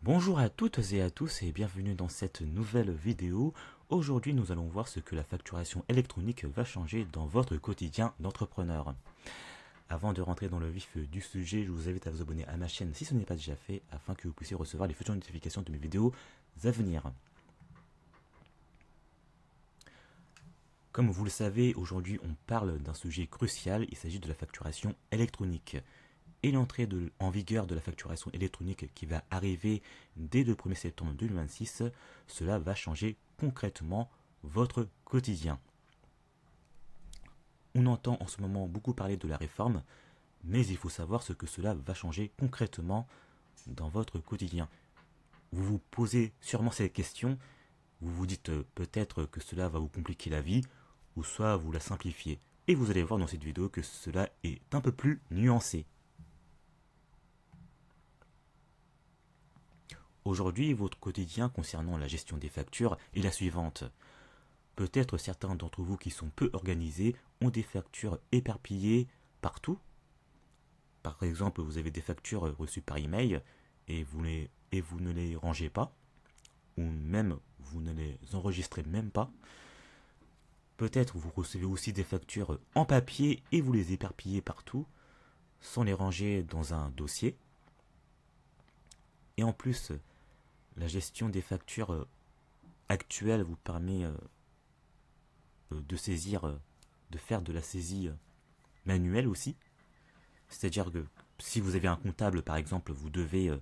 Bonjour à toutes et à tous et bienvenue dans cette nouvelle vidéo. Aujourd'hui nous allons voir ce que la facturation électronique va changer dans votre quotidien d'entrepreneur. Avant de rentrer dans le vif du sujet, je vous invite à vous abonner à ma chaîne si ce n'est pas déjà fait afin que vous puissiez recevoir les futures notifications de mes vidéos à venir. Comme vous le savez, aujourd'hui on parle d'un sujet crucial, il s'agit de la facturation électronique. Et l'entrée en vigueur de la facturation électronique qui va arriver dès le 1er septembre 2026, cela va changer concrètement votre quotidien. On entend en ce moment beaucoup parler de la réforme, mais il faut savoir ce que cela va changer concrètement dans votre quotidien. Vous vous posez sûrement cette question, vous vous dites peut-être que cela va vous compliquer la vie, ou soit vous la simplifiez. Et vous allez voir dans cette vidéo que cela est un peu plus nuancé. Aujourd'hui, votre quotidien concernant la gestion des factures est la suivante. Peut-être certains d'entre vous qui sont peu organisés ont des factures éparpillées partout. Par exemple, vous avez des factures reçues par email et vous ne les rangez pas, ou même vous ne les enregistrez même pas. Peut-être vous recevez aussi des factures en papier et vous les éparpillez partout, sans les ranger dans un dossier. Et en plus, la gestion des factures actuelles vous permet de saisir, de faire de la saisie manuelle aussi. C'est-à-dire que si vous avez un comptable, par exemple, vous devez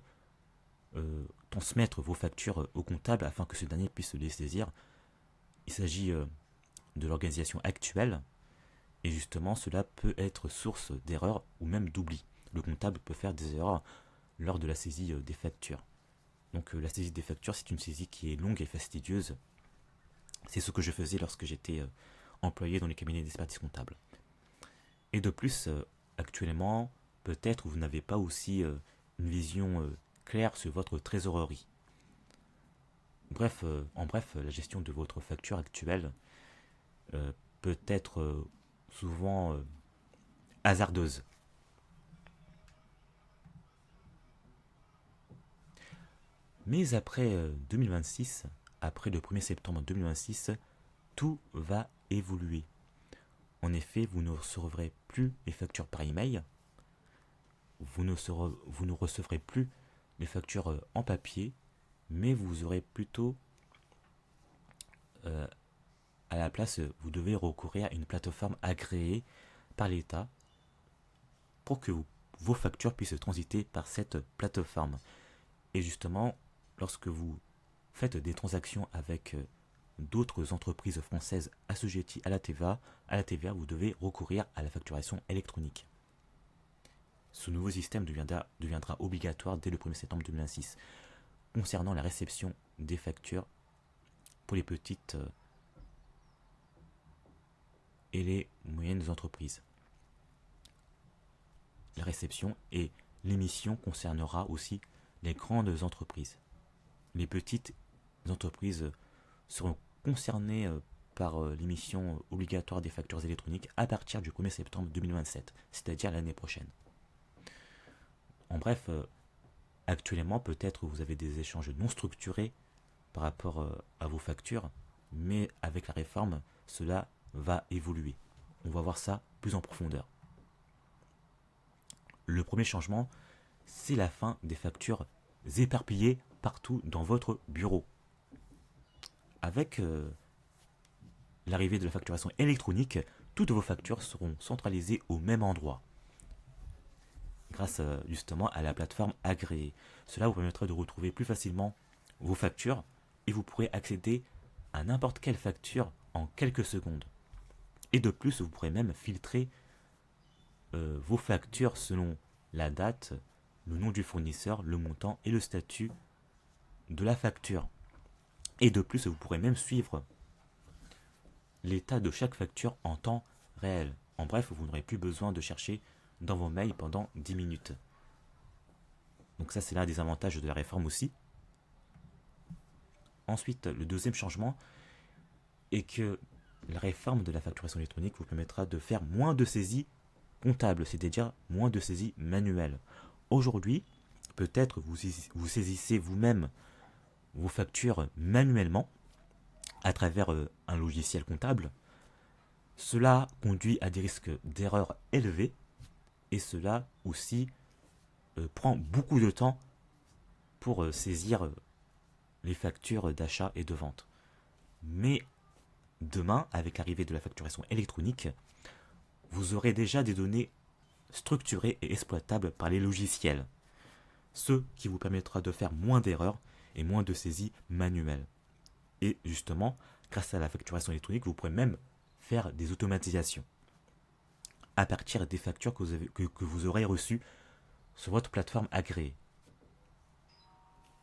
transmettre vos factures au comptable afin que ce dernier puisse les saisir. Il s'agit de l'organisation actuelle et justement cela peut être source d'erreurs ou même d'oubli. Le comptable peut faire des erreurs lors de la saisie des factures. Donc la saisie des factures, c'est une saisie qui est longue et fastidieuse. C'est ce que je faisais lorsque j'étais employé dans les cabinets d'expertise comptable. Et de plus, actuellement, peut-être vous n'avez pas aussi une vision claire sur votre trésorerie. Bref, en bref, la gestion de votre facture actuelle peut être souvent hasardeuse. Mais après 2026, après le 1er septembre 2026, tout va évoluer. En effet, vous ne recevrez plus les factures par email, vous ne recevrez plus les factures en papier, mais vous aurez plutôt, euh, à la place, vous devez recourir à une plateforme agréée par l'État pour que vos factures puissent transiter par cette plateforme. Et justement, lorsque vous faites des transactions avec d'autres entreprises françaises assujetties à la TVA, vous devez recourir à la facturation électronique. Ce nouveau système deviendra obligatoire dès le 1er septembre 2026. Concernant la réception des factures pour les petites et les moyennes entreprises. La réception et l'émission concernera aussi les grandes entreprises. Les petites entreprises seront concernées par l'émission obligatoire des factures électroniques à partir du 1er septembre 2027, c'est-à-dire l'année prochaine. En bref, actuellement peut-être vous avez des échanges non structurés par rapport à vos factures, mais avec la réforme, cela va évoluer. On va voir ça plus en profondeur. Le premier changement, c'est la fin des factures éparpillées partout dans votre bureau. Avec l'arrivée de la facturation électronique, toutes vos factures seront centralisées au même endroit, grâce justement à la plateforme agréée. Cela vous permettra de retrouver plus facilement vos factures et vous pourrez accéder à n'importe quelle facture en quelques secondes. Et de plus, vous pourrez même filtrer vos factures selon la date, le nom du fournisseur, le montant et le statut de la facture. Et de plus, vous pourrez même suivre l'état de chaque facture en temps réel. En bref, vous n'aurez plus besoin de chercher dans vos mails pendant 10 minutes. Donc ça, c'est l'un des avantages de la réforme aussi. Ensuite, le deuxième changement est que la réforme de la facturation électronique vous permettra de faire moins de saisies comptables, c'est-à-dire moins de saisies manuelles. Aujourd'hui, Peut-être vous saisissez vous-même vos factures manuellement à travers un logiciel comptable. Cela conduit à des risques d'erreur élevés et cela aussi prend beaucoup de temps pour saisir les factures d'achat et de vente. Mais demain, avec l'arrivée de la facturation électronique, vous aurez déjà des données structurées et exploitables par les logiciels, ce qui vous permettra de faire moins d'erreurs et moins de saisies manuelles. Et justement, grâce à la facturation électronique, vous pourrez même faire des automatisations à partir des factures que vous aurez reçues sur votre plateforme agréée.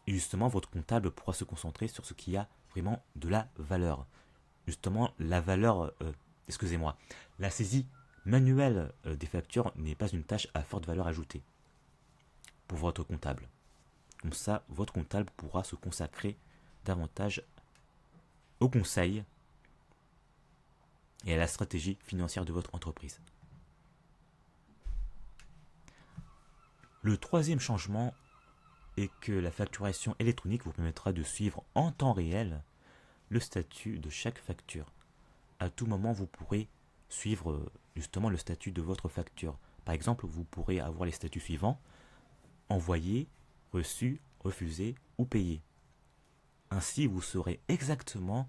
Et justement, votre comptable pourra se concentrer sur ce qui a vraiment de la valeur. Justement, la valeur, la saisie manuelle des factures n'est pas une tâche à forte valeur ajoutée pour votre comptable. Comme ça, votre comptable pourra se consacrer davantage au conseil et à la stratégie financière de votre entreprise. Le troisième changement est que la facturation électronique vous permettra de suivre en temps réel le statut de chaque facture. À tout moment, vous pourrez suivre justement le statut de votre facture. Par exemple, vous pourrez avoir les statuts suivants: envoyé, reçu, refusé ou payé. Ainsi, vous saurez exactement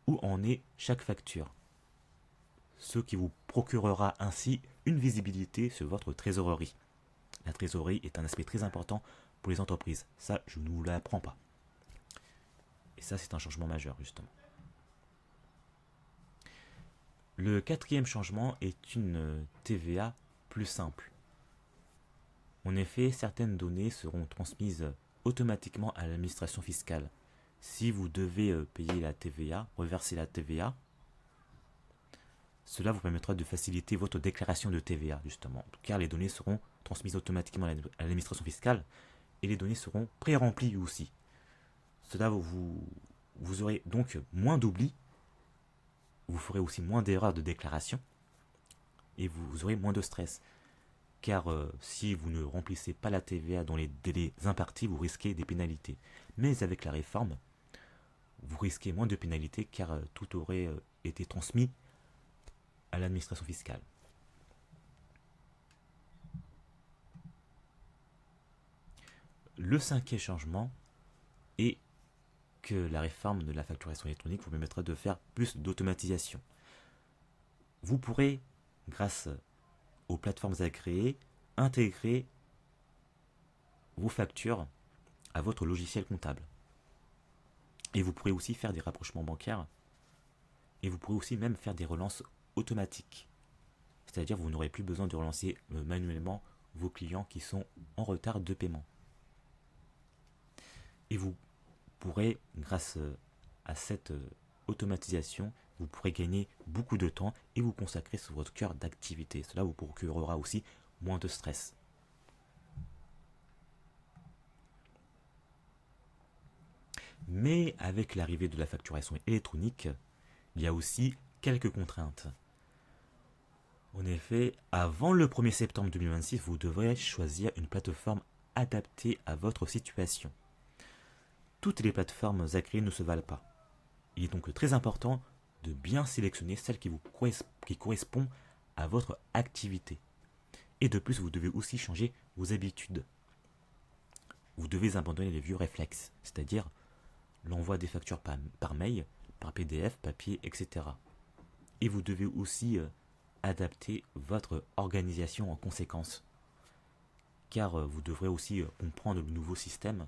où en est chaque facture, ce qui vous procurera ainsi une visibilité sur votre trésorerie. La trésorerie est un aspect très important pour les entreprises. Ça, je ne vous l'apprends pas. Et ça, c'est un changement majeur, justement. Le quatrième changement est une TVA plus simple. En effet, certaines données seront transmises automatiquement à l'administration fiscale. Si vous devez payer la TVA, reverser la TVA, cela vous permettra de faciliter votre déclaration de TVA, justement, car les données seront transmises automatiquement à l'administration fiscale et les données seront pré-remplies aussi. Cela vous aurez donc moins d'oubli, vous ferez aussi moins d'erreurs de déclaration et vous aurez moins de stress. Car si vous ne remplissez pas la TVA dans les délais impartis, vous risquez des pénalités. Mais avec la réforme, vous risquez moins de pénalités car tout aurait été transmis à l'administration fiscale. Le cinquième changement est que la réforme de la facturation électronique vous permettra de faire plus d'automatisation. Vous pourrez, grâce aux plateformes agréées, intégrer vos factures à votre logiciel comptable. Et vous pourrez aussi faire des rapprochements bancaires et vous pourrez aussi même faire des relances automatiques. C'est-à-dire que vous n'aurez plus besoin de relancer manuellement vos clients qui sont en retard de paiement. Et vous pourrez, grâce à cette automatisation, vous pourrez gagner beaucoup de temps et vous consacrer sur votre cœur d'activité. Cela vous procurera aussi moins de stress. Mais avec l'arrivée de la facturation électronique, il y a aussi quelques contraintes. En effet, avant le 1er septembre 2026, vous devrez choisir une plateforme adaptée à votre situation. Toutes les plateformes agréées ne se valent pas. Il est donc très important de bien sélectionner celle qui correspond à votre activité. Et de plus, vous devez aussi changer vos habitudes. Vous devez abandonner les vieux réflexes, c'est-à-dire l'envoi des factures par mail, par PDF, papier, etc. Et vous devez aussi adapter votre organisation en conséquence. Car vous devrez aussi comprendre le nouveau système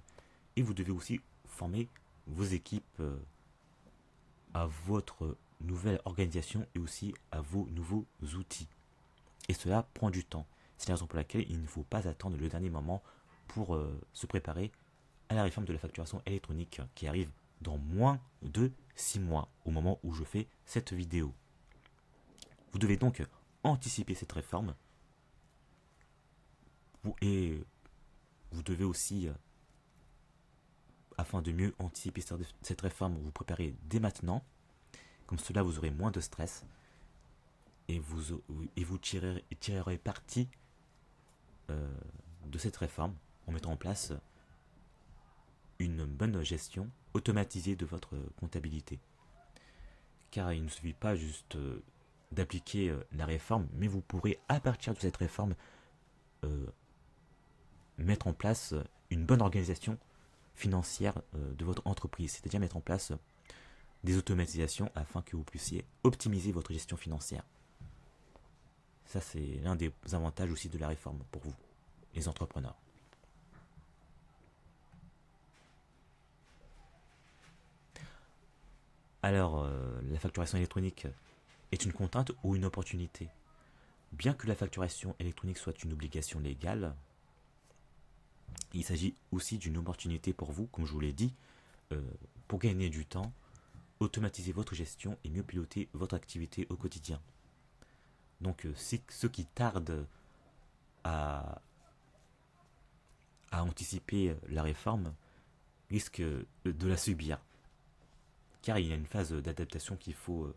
et vous devez aussi former vos équipes à votre nouvelle organisation et aussi à vos nouveaux outils. Et cela prend du temps. C'est la raison pour laquelle il ne faut pas attendre le dernier moment pour se préparer à la réforme de la facturation électronique qui arrive dans moins de 6 mois au moment où je fais cette vidéo. Vous devez donc anticiper cette réforme et vous devez aussi, afin de mieux anticiper cette réforme, vous préparer dès maintenant. Comme cela, vous aurez moins de stress et vous tirerez parti de cette réforme en mettant en place une bonne gestion automatisée de votre comptabilité. Car il ne suffit pas juste d'appliquer la réforme, mais vous pourrez à partir de cette réforme mettre en place une bonne organisation financière de votre entreprise, c'est-à-dire mettre en place des automatisations afin que vous puissiez optimiser votre gestion financière. Ça, c'est l'un des avantages aussi de la réforme pour vous, les entrepreneurs. Alors, la facturation électronique est une contrainte ou une opportunité? Bien que la facturation électronique soit une obligation légale, il s'agit aussi d'une opportunité pour vous, comme je vous l'ai dit, pour gagner du temps, automatiser votre gestion et mieux piloter votre activité au quotidien. Donc, ceux qui tardent à, à anticiper la réforme risquent de la subir, car il y a une phase d'adaptation qu'il faut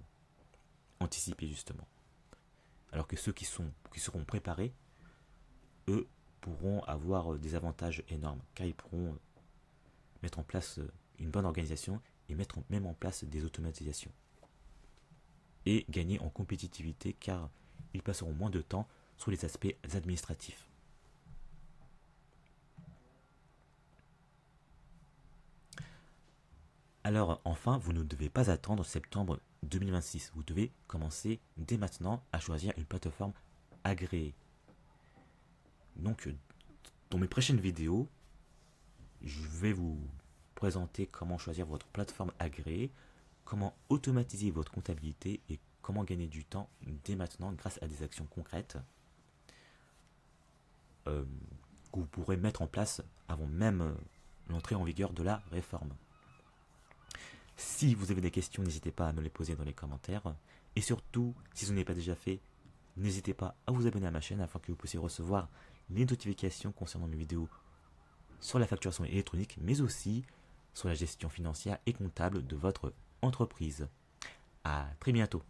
anticiper justement. Alors que ceux qui seront préparés, eux, pourront avoir des avantages énormes, car ils pourront mettre en place une bonne organisation et mettre même en place des automatisations. Et gagner en compétitivité, car ils passeront moins de temps sur les aspects administratifs. Alors enfin, vous ne devez pas attendre septembre 2026. Vous devez commencer dès maintenant à choisir une plateforme agréée. Donc, dans mes prochaines vidéos, je vais vous présenter comment choisir votre plateforme agréée, comment automatiser votre comptabilité et comment gagner du temps dès maintenant grâce à des actions concrètes que vous pourrez mettre en place avant même l'entrée en vigueur de la réforme. Si vous avez des questions, n'hésitez pas à me les poser dans les commentaires. Et surtout, si ce n'est pas déjà fait, n'hésitez pas à vous abonner à ma chaîne afin que vous puissiez recevoir les notifications concernant mes vidéos sur la facturation électronique, mais aussi sur la gestion financière et comptable de votre entreprise. À très bientôt.